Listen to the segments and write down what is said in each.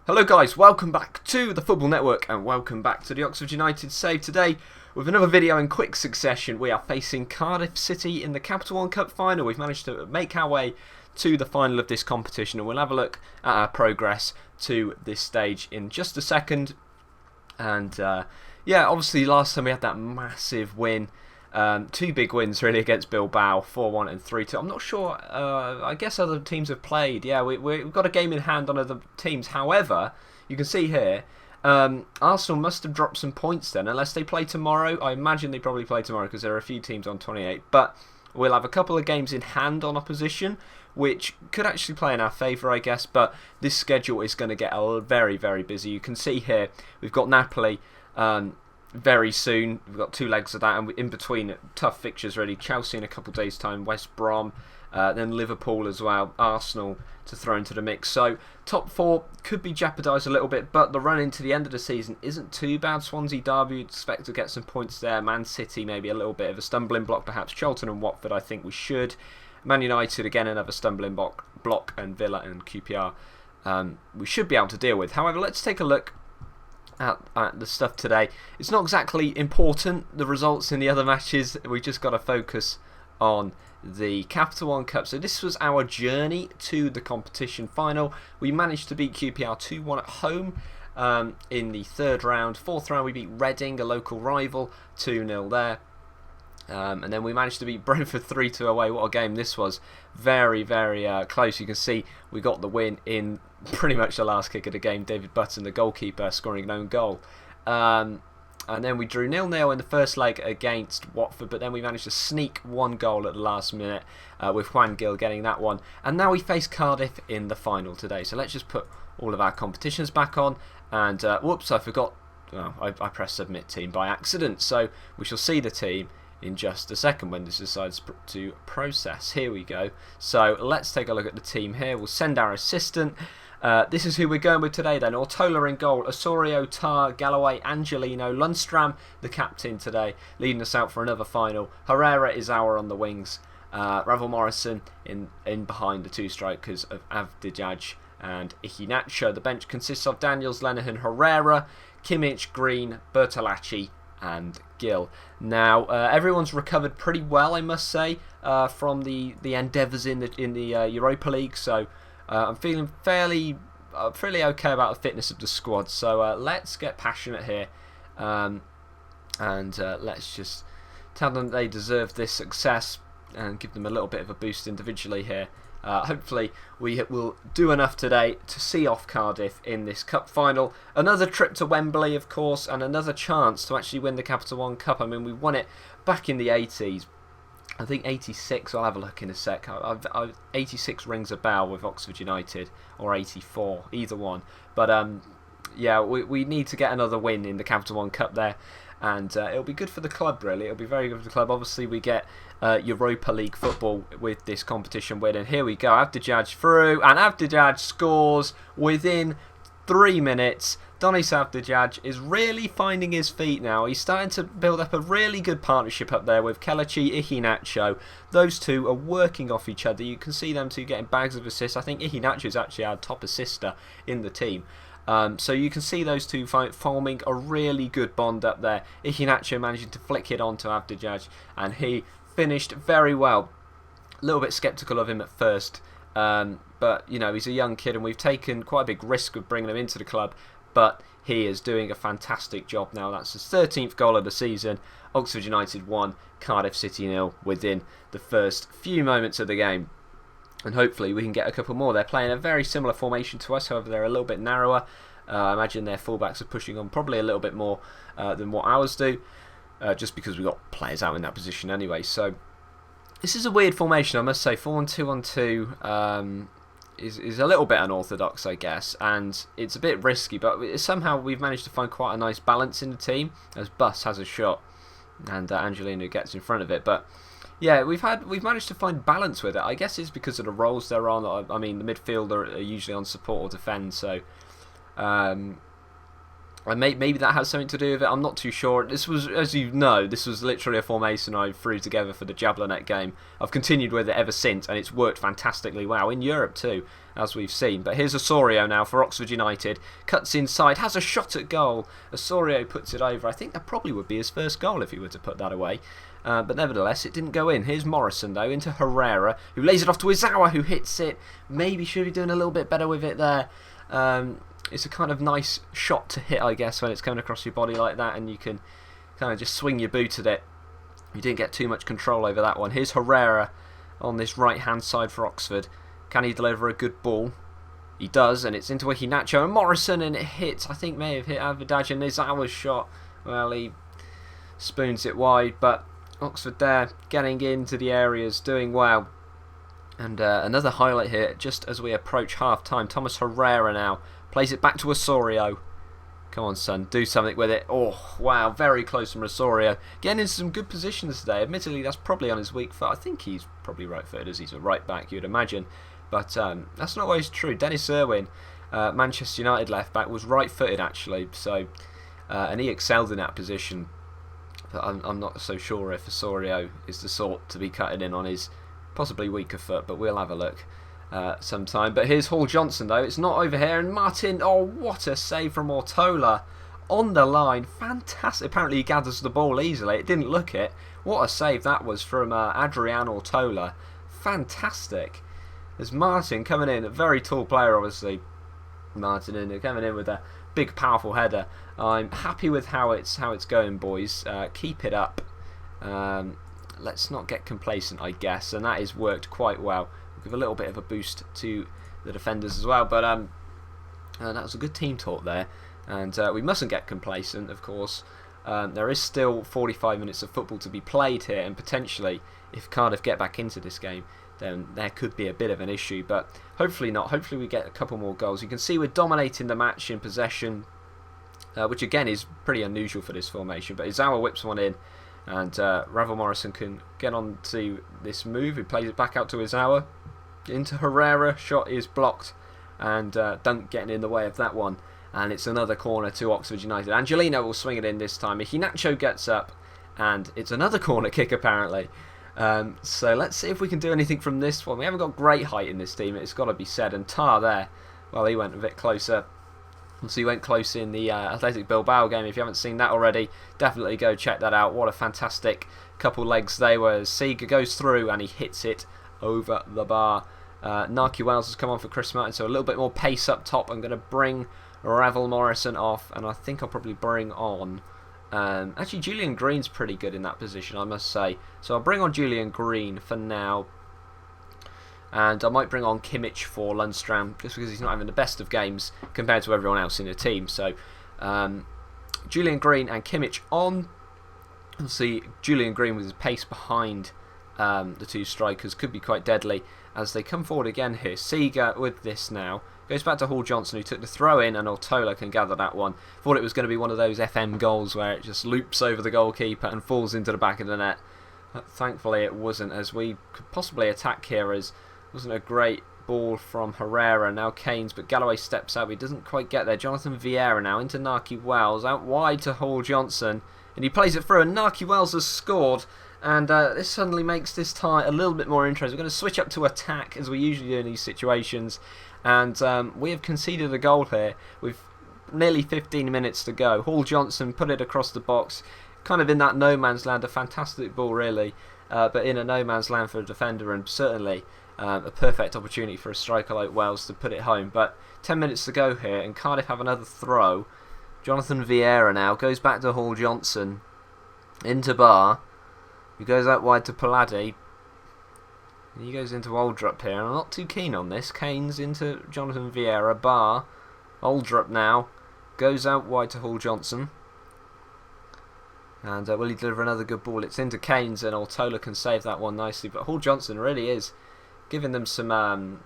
Hello guys, welcome back to the Football Network and welcome back to the Oxford United Save. Today, with another video in quick succession, we are facing Cardiff City in the Capital One Cup final. We've managed to make our way to the final of this competition and we'll have a look at our progress to this stage in just a second. And yeah, obviously last time we had that massive win. Two big wins really against Bilbao, 4-1 and 3-2. I'm not sure, I guess other teams have played. Yeah, we've got a game in hand on other teams. However, you can see here, Arsenal must have dropped some points then, unless they play tomorrow. I imagine they probably play tomorrow because there are a few teams on 28. But we'll have a couple of games in hand on opposition, which could actually play in our favour, I guess. But this schedule is going to get very, very busy. You can see here, we've got Napoli very soon. We've got two legs of that, and in between, tough fixtures really. Chelsea in a couple of days' time, West Brom, then Liverpool as well, Arsenal to throw into the mix. So top four could be jeopardised a little bit, but the run into the end of the season isn't too bad. Swansea, Derby, you'd expect to get some points there. Man City maybe a little bit of a stumbling block, perhaps. Charlton and Watford, I think we should. Man United again another stumbling block, and Villa and QPR we should be able to deal with. However, let's take a look at the stuff today. It's not exactly important, the results in the other matches. We just got to focus on the Capital One Cup. So this was our journey to the competition final. We managed to beat QPR 2-1 at home in the third round. Fourth round we beat Reading, a local rival, 2-0 there. And then we managed to beat Brentford 3-2 away. What a game this was. Very, very close. You can see we got the win in pretty much the last kick of the game. David Button, the goalkeeper, scoring an own goal. And then we drew 0-0 in the first leg against Watford, but then we managed to sneak one goal at the last minute with Juan Gil getting that one. And now we face Cardiff in the final today. So let's just put all of our competitions back on. And whoops, I forgot. Oh, I pressed submit team by accident. So we shall see the team in just a second when this decides to process. Here we go. So let's take a look at the team here. We'll send our assistant. This is who we're going with today then. Ortola in goal, Osorio, Tar, Galloway, Angelino, Lundstram, the captain today, leading us out for another final. Herrera is our on the wings. Ravel Morrison in behind the two strikers of Avdijaj and Iheanacho. The bench consists of Daniels, Lenihan, Herrera, Kimmich, Green, Bertolacci and Gill. Now everyone's recovered pretty well, I must say, from the endeavours in the Europa League. So I'm feeling fairly okay about the fitness of the squad. So let's get passionate here, and let's just tell them they deserve this success and give them a little bit of a boost individually here. Hopefully we will do enough today to see off Cardiff in this cup final. Another trip to Wembley, of course, and another chance to actually win the Capital One Cup. I mean, we won it back in the 80s. I think 86, I'll have a look in a sec. 86 rings a bell with Oxford United, or 84, either one. But yeah, we need to get another win in the Capital One Cup there. And it'll be good for the club, really. It'll be very good for the club. Obviously, we get Europa League football with this competition win. And here we go. Avdijaj through. And Avdijaj scores within 3 minutes. Donis Avdijaj is really finding his feet now. He's starting to build up a really good partnership up there with Kelechi, Iheanacho. Those two are working off each other. You can see them two getting bags of assists. I think Iheanacho is actually our top assister in the team. So you can see those two forming a really good bond up there. Iheanacho managing to flick it onto Avdijaj, and he finished very well. A little bit sceptical of him at first, but you know, he's a young kid and we've taken quite a big risk of bringing him into the club, but he is doing a fantastic job now. That's his 13th goal of the season. Oxford United 1, Cardiff City 0 within the first few moments of the game. And hopefully we can get a couple more. They're playing a very similar formation to us, however they're a little bit narrower. I imagine their fullbacks are pushing on probably a little bit more than what ours do, just because we've got players out in that position anyway. So this is a weird formation, I must say. 4-1-2-1-2 is a little bit unorthodox, I guess, and it's a bit risky, but somehow we've managed to find quite a nice balance in the team, as Bus has a shot and Angelino gets in front of it. But yeah, we've managed to find balance with it. I guess it's because of the roles they're on. I mean, the midfielder are usually on support or defend, so Maybe that has something to do with it. I'm not too sure. This was, as you know, this was literally a formation I threw together for the Jablonec game. I've continued with it ever since, and it's worked fantastically well in Europe too, as we've seen. But here's Osorio now for Oxford United. Cuts inside, has a shot at goal. Osorio puts it over. I think that probably would be his first goal if he were to put that away. But nevertheless, it didn't go in. Here's Morrison, though, into Herrera, who lays it off to Izawa, who hits it. Maybe should be doing a little bit better with it there. It's a kind of nice shot to hit, I guess, when it's coming across your body like that, and you can kind of just swing your boot at it. You didn't get too much control over that one. Here's Herrera on this right-hand side for Oxford. Can he deliver a good ball? He does, and it's into Iheanacho and Morrison, and it hits. I think may have hit Avidaj, and Izawa's shot. Well, he spoons it wide, but Oxford there getting into the areas, doing well. And another highlight here, just as we approach half-time. Thomas Herrera now plays it back to Osorio. Come on, son, do something with it. Oh, wow, very close from Osorio. Getting into some good positions today. Admittedly, that's probably on his weak foot. I think he's probably right-footed, as he's a right-back, you'd imagine. But that's not always true. Dennis Irwin, Manchester United left-back, was right-footed, actually. So, and he excelled in that position. But I'm not so sure if Osorio is the sort to be cutting in on his possibly weaker foot, but we'll have a look sometime. But here's Hall Johnson, though. It's not over here. And Martin, oh, what a save from Ortola on the line. Fantastic. Apparently he gathers the ball easily. It didn't look it. What a save that was from Adrian Ortola. Fantastic. There's Martin coming in, a very tall player, obviously. Martin in, coming in with a big, powerful header. I'm happy with how it's going, boys. Keep it up. Let's not get complacent, I guess, and that has worked quite well. We'll give a little bit of a boost to the defenders as well, but that was a good team talk there, and we mustn't get complacent, of course. There is still 45 minutes of football to be played here, and potentially, if Cardiff get back into this game, then there could be a bit of an issue, but hopefully not. Hopefully we get a couple more goals. You can see we're dominating the match in possession, which again is pretty unusual for this formation, but Izawa whips one in, and Ravel Morrison can get on to this move. He plays it back out to Izawa, into Herrera. Shot is blocked, and Dunk getting in the way of that one. And it's another corner to Oxford United. Angelino will swing it in this time. Iheanacho gets up, and it's another corner kick apparently. So let's see if we can do anything from this one. We haven't got great height in this team, it's got to be said. And Tar there, well, he went a bit closer. So he went close in the Athletic Bilbao game. If you haven't seen that already, definitely go check that out. What a fantastic couple legs they were. Seager goes through and he hits it over the bar. Narky Wells has come on for Chris Martin, so a little bit more pace up top. I'm going to bring Ravel Morrison off, and I think I'll probably bring on... actually, Julian Green's pretty good in that position, I must say. So I'll bring on Julian Green for now. And I might bring on Kimmich for Lundstram, just because he's not having the best of games compared to everyone else in the team. So Julian Green and Kimmich on. You'll see Julian Green with his pace behind the two strikers could be quite deadly as they come forward again here. Seager with this now. Goes back to Hall Johnson, who took the throw in, and Ortola can gather that one. Thought it was going to be one of those FM goals where it just loops over the goalkeeper and falls into the back of the net. But thankfully it wasn't, as we could possibly attack here, as wasn't a great ball from Herrera. Now Keynes, but Galloway steps out, but he doesn't quite get there. Jonathan Vieira now into Narky Wells, out wide to Hall Johnson, and he plays it through, and Narky Wells has scored. And this suddenly makes this tie a little bit more interesting. We're going to switch up to attack, as we usually do in these situations. And we have conceded a goal here with nearly 15 minutes to go. Hall Johnson put it across the box, kind of in that no man's land. A fantastic ball, really, but in a no man's land for a defender, and certainly a perfect opportunity for a striker like Wells to put it home. But 10 minutes to go here, and Cardiff have another throw. Jonathan Vieira now goes back to Hall Johnson, into Barr. He goes out wide to Paladi. He goes into Aldrup here, and I'm not too keen on this. Keynes into Jonathan Vieira. Barr. Aldrup now goes out wide to Hall Johnson. And will he deliver another good ball? It's into Keynes, and Ortola can save that one nicely. But Hall Johnson really is giving them some...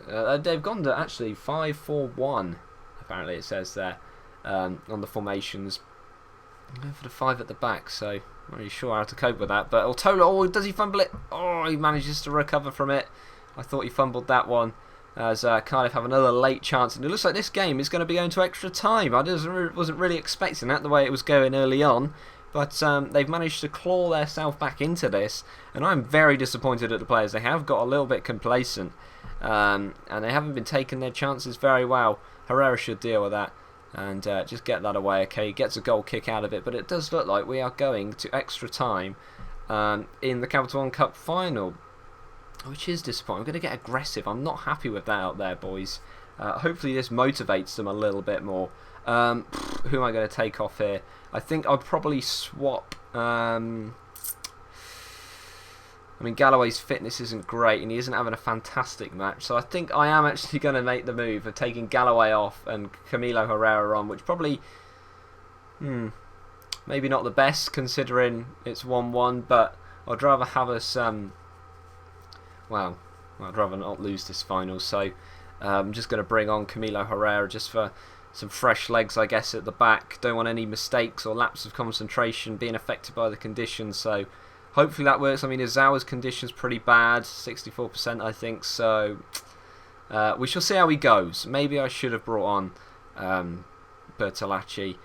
they've gone to actually 5-4-1, apparently it says there, on the formations. I'm going for the 5 at the back, so... not really sure how to cope with that, but Ortola, oh, does he fumble it? Oh, he manages to recover from it. I thought he fumbled that one. as Cardiff have another late chance, and it looks like this game is going to be going to extra time. I wasn't really expecting that the way it was going early on, but they've managed to claw themselves back into this, and I'm very disappointed at the players. They have got a little bit complacent, and they haven't been taking their chances very well. Herrera should deal with that and just get that away. Okay, he gets a goal kick out of it, but it does look like we are going to extra time in the Capital One Cup final, which is disappointing. I'm going to get aggressive. I'm not happy with that out there, boys. Hopefully this motivates them a little bit more. Who am I going to take off here? I think I'll probably swap... I mean, Galloway's fitness isn't great, and he isn't having a fantastic match, so I think I am actually going to make the move of taking Galloway off and Camilo Herrera on, which probably... maybe not the best, considering it's 1-1, but I'd rather have us... well, I'd rather not lose this final, so I'm just going to bring on Camilo Herrera just for some fresh legs, I guess, at the back. Don't want any mistakes or lapse of concentration being affected by the conditions, so hopefully that works. I mean, Izawa's condition's pretty bad, 64% I think, so we shall see how he goes. Maybe I should have brought on Bertolacci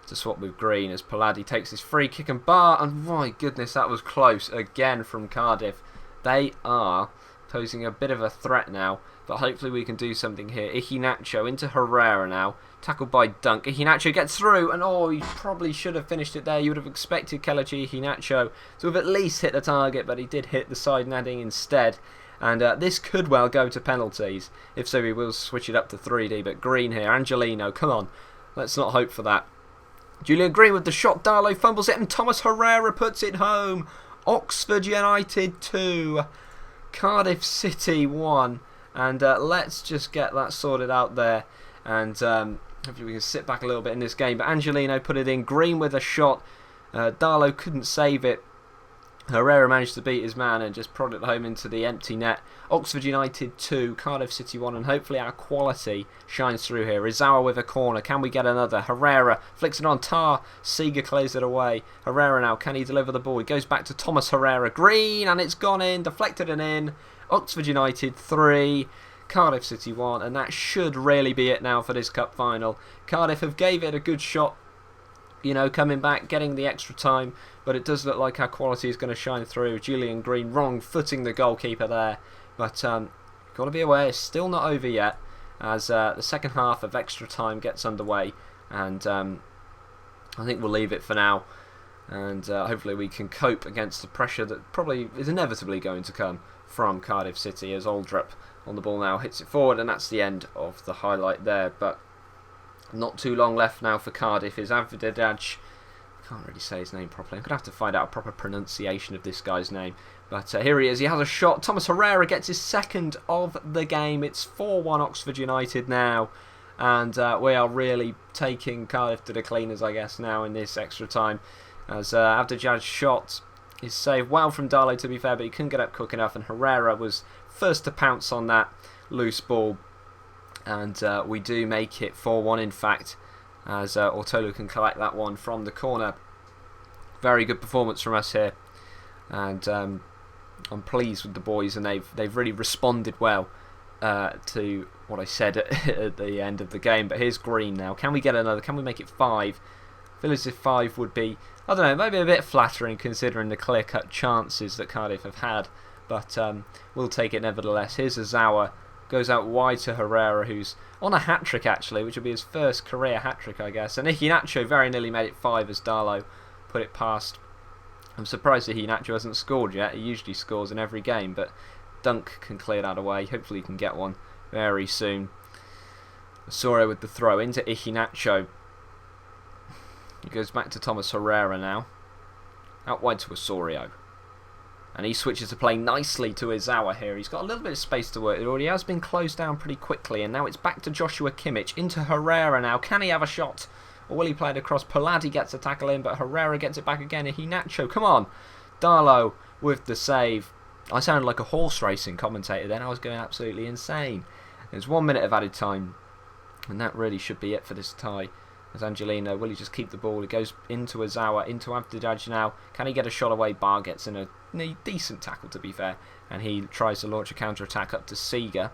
to swap with Green as Paladi takes his free kick and bar, and my goodness, that was close again from Cardiff. They are posing a bit of a threat now, but hopefully we can do something here. Iheanacho into Herrera now, tackled by Dunk. Iheanacho gets through, and he probably should have finished it there. You would have expected Kelechi Iheanacho to have at least hit the target, but he did hit the side netting instead. And this could well go to penalties. If so, we will switch it up to 3D, but Green here, Angelino, come on, let's not hope for that. Julian Green with the shot, Darlow fumbles it, and Thomas Herrera puts it home. Oxford United 2, Cardiff City 1, and let's just get that sorted out there, and hopefully we can sit back a little bit in this game. But Angelino put it in, Green with a shot, Darlow couldn't save it, Herrera managed to beat his man and just prodded it home into the empty net. Oxford United 2, Cardiff City 1, and hopefully our quality shines through here. Izawa with a corner, can we get another? Herrera flicks it on Tar, Seeger clears it away. Herrera now, can he deliver the ball? He goes back to Thomas Herrera, Green, and it's gone in, deflected and in. Oxford United 3, Cardiff City 1, and that should really be it now for this cup final. Cardiff have gave it a good shot, you know, coming back, getting the extra time, but it does look like our quality is going to shine through. Julian Green wrong footing the goalkeeper there, but got to be aware, it's still not over yet, as the second half of extra time gets underway, and I think we'll leave it for now, and hopefully we can cope against the pressure that probably is inevitably going to come from Cardiff City, as Aldrup on the ball now hits it forward, and that's the end of the highlight there. But not too long left now for Cardiff. Is Avidadaj, can't really say his name properly. I'm going to have to find out a proper pronunciation of this guy's name. But here he is. He has a shot. Thomas Herrera gets his second of the game. It's 4-1 Oxford United now. And we are really taking Cardiff to the cleaners, I guess, now in this extra time. As Abdijaj's shot is saved well from Darlow, to be fair, but he couldn't get up quick enough. And Herrera was first to pounce on that loose ball. And we do make it 4-1, in fact, as Ortolu can collect that one from the corner. Very good performance from us here, and I'm pleased with the boys, and they've really responded well to what I said at the end of the game. But here's Green now. Can we get another? Can we make it 5? I feel as if 5 would be, I don't know, maybe a bit flattering considering the clear-cut chances that Cardiff have had. But we'll take it nevertheless. Here's Izawa. Goes out wide to Herrera, who's on a hat-trick actually, which will be his first career hat-trick, I guess. And Iheanacho very nearly made it 5 as Darlow put it past. I'm surprised Iheanacho hasn't scored yet. He usually scores in every game, but Dunk can clear that away. Hopefully he can get one very soon. Osorio with the throw into Iheanacho. He goes back to Thomas Herrera now. Out wide to Osorio. And he switches to play nicely to Izawa here. He's got a little bit of space to work. It already has been closed down pretty quickly. And now it's back to Joshua Kimmich. Into Herrera now. Can he have a shot? Or will he play it across? Paladi gets a tackle in, but Herrera gets it back again. Iheanacho, come on. Darlow with the save. I sounded like a horse racing commentator then. I was going absolutely insane. There's 1 minute of added time. And that really should be it for this tie. As Angelino, will he just keep the ball? He goes into Izawa, into Abdijaj now. Can he get a shot away? Barr gets in a decent tackle, to be fair. And he tries to launch a counter-attack up to Seeger.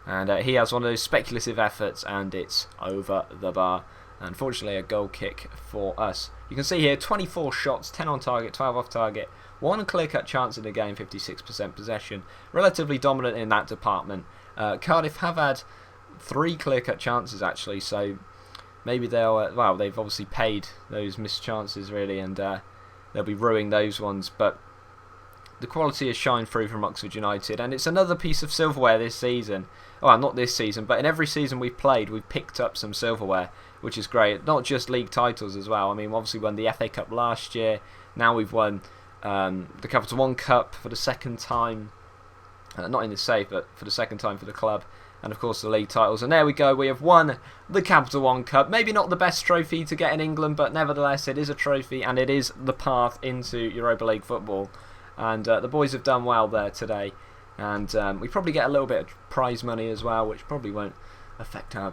And he has one of those speculative efforts, and it's over the bar. Unfortunately, a goal kick for us. You can see here 24 shots, 10 on target, 12 off target, 1 clear-cut chance in the game, 56% possession. Relatively dominant in that department. Cardiff have had 3 clear-cut chances actually, so maybe they'll well, they've obviously paid those missed chances really, and they'll be ruining those ones. But the quality has shined through from Oxford United, and it's another piece of silverware this season. Well, not this season, but in every season we've played, we've picked up some silverware, which is great. Not just league titles as well. I mean, we obviously won the FA Cup last year. Now we've won the Capital One Cup for the second time. Not in the save, but for the second time for the club. And of course the league titles. And there we go, we have won the Capital One Cup. Maybe not the best trophy to get in England, but nevertheless it is a trophy, and it is the path into Europa League football. And the boys have done well there today. And we probably get a little bit of prize money as well, which probably won't affect our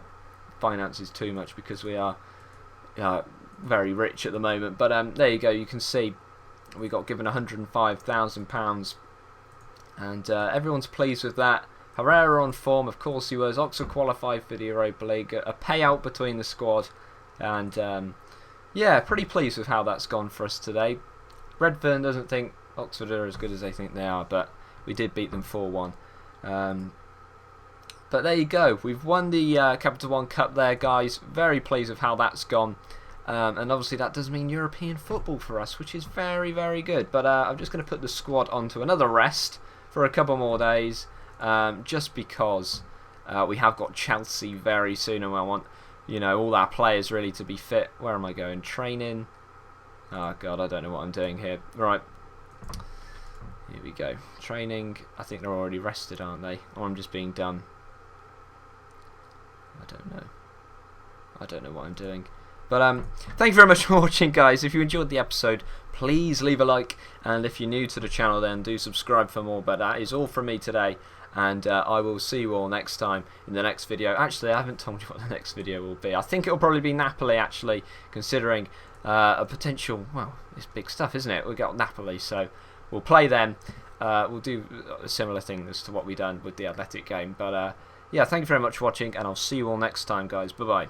finances too much because we are very rich at the moment. But there you go, you can see we got given £105,000, and everyone's pleased with that. Herrera on form, of course he was. Oxford qualified for the Europa League, a payout between the squad, and yeah, pretty pleased with how that's gone for us today. Redfern doesn't think Oxford are as good as they think they are, but we did beat them 4-1. But there you go, we've won the Capital One Cup there, guys. Very pleased with how that's gone. And obviously that does mean European football for us, which is very, very good. But I'm just going to put the squad onto another rest for a couple more days, just because we have got Chelsea very soon, and I want, you know, all our players really to be fit. Where am I going? Training. Oh God, I don't know what I'm doing here. Right. Here we go. Training. I think they're already rested, aren't they? Or I'm just being dumb. I don't know. I don't know what I'm doing. But thank you very much for watching, guys. If you enjoyed the episode, please leave a like. And if you're new to the channel, then do subscribe for more. But that is all from me today. And I will see you all next time in the next video. Actually, I haven't told you what the next video will be. I think it will probably be Napoli, actually, considering a potential... Well, it's big stuff, isn't it? We've got Napoli, so we'll play them. We'll do a similar thing as to what we've done with the Athletic game. But yeah, thank you very much for watching, and I'll see you all next time, guys. Bye-bye.